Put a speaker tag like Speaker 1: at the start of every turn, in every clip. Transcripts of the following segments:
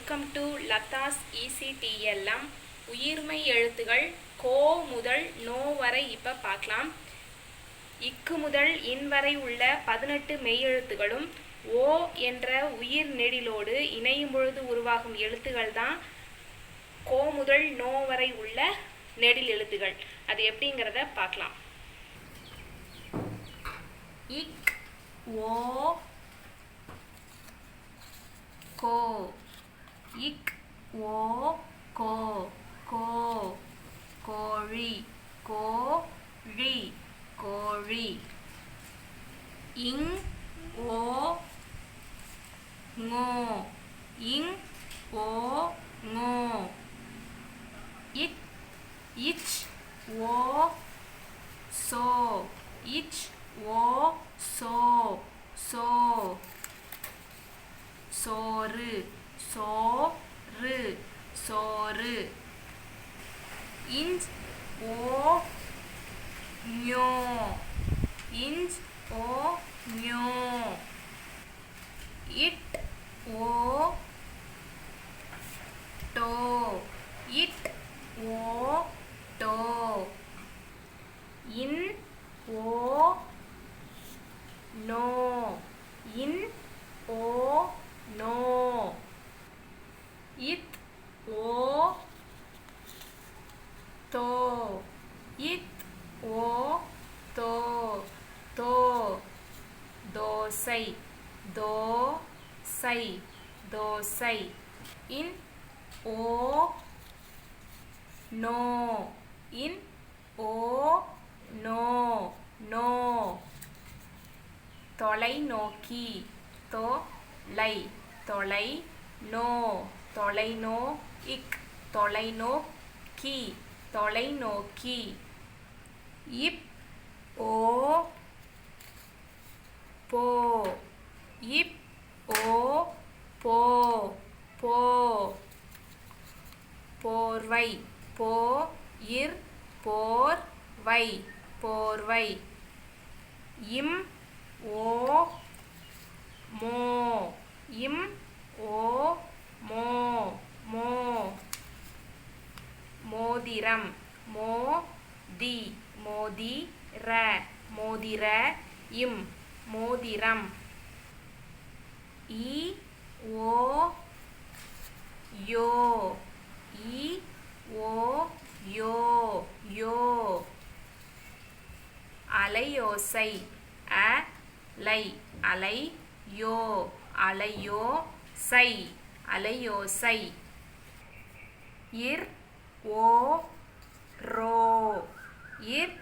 Speaker 1: Welcome to Latha's ECTLM. உயிர்மெய் எழுத்துகள் கோ முதல் நோ வரை இப்போ பார்க்கலாம். இக்கு முதல் இன் வரை உள்ள 18 மெய்யெழுத்துகளும் ஓ என்ற உயிர் நெடிலோடு இணையும் பொழுது உருவாகும் எழுத்துகள் தான் கோ முதல் நோ வரை உள்ள நெடில் எழுத்துகள். அது எப்படிங்கிறத பார்க்கலாம். இக் ஓ கோ, இக் ஓ கோ, கோ கோழி, கோழி கோழி. இங் ஓ ngோ, இங் ஓ ngோ. இச் இச் ஓ சோ, இச் ஓ சோ, சோ. சோறு, சோறு சோறு. இஞ்ச் ஓ ஞோ, இஞ்ச் ஓ ஞோ. இட் ஓ டோ, இட் ஓ டோ. இன் ஓ நோ, இன் ஓ நோ. இத் ஓ தோ, இத் ஓ தோ, தோ. தோசை, தோசை தோசை. இன் ஓ நோ, இன் ஓ நோ, நோ. தொலைநோக்கி, தொலை தொலை நோ, தொலைநோ. இக் தொலைநோக்கி, தொலைநோக்கி. இப் ஓ போ, இப் ஓ போ, போ. போர்வை, போ இர் போர்வை, போர்வை. இம் ஓ மோ, இம் ஓ மோ, மோ. மோதிரம், மோதி மோதிர, மோதிர. இம் மோதிரம். இ ஓ யோ, இ ஓ யோ, யோ. அலையோசை, அலை அலை யோ, அலையோ சை, அலையோசை. இர் ஓ ரோ, இர்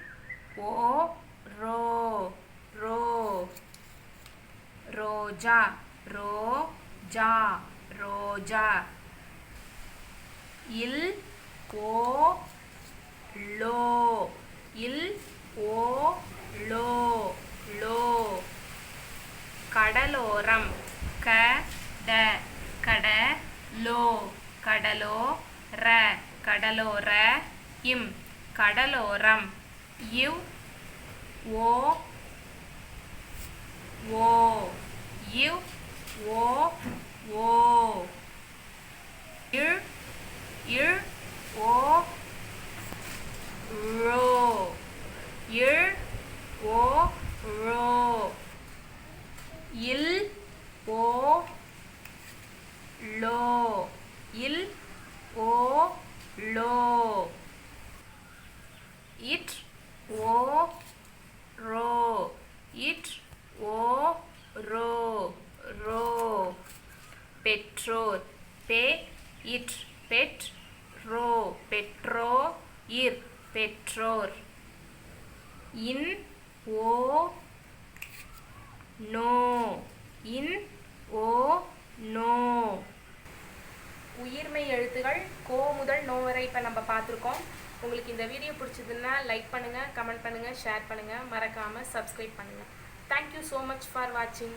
Speaker 1: ஓ ரோ, ரோ. ரோஜா, ரோஜா ரோஜா. இல் ஓ லோ, இல் ஓ லோ, லோ. கடலோரம், கட கட லோ, கடலோர, கடலோர. இம் கடலோரம். இவ் ஓ ஓ, இவ் ஓ ஓ. இழ் இழ் ஓ ரோ, இழ் ஓ ரோ. இல் ஓ லோ, இல் ஓ லோ. இட் ஓ ரோ, இட் ஓ ரோ, ரோ. பெற்றோர், பெ இட் பெட் ரோ, பெற்றோ. இர் பெற்றோர். இன் ஓ நோ, இன் ஓ நோ. உயிர்மெய் எழுத்துகள் கோ முதல் நோ வரை இப்போ நம்ம பார்த்துருக்கோம். உங்களுக்கு இந்த வீடியோ பிடிச்சதுன்னா லைக் பண்ணுங்கள், கமெண்ட் பண்ணுங்கள், ஷேர் பண்ணுங்கள், மறக்காமல் சப்ஸ்கிரைப் பண்ணுங்கள். தேங்க்யூ ஸோ மச் ஃபார் வாட்சிங்.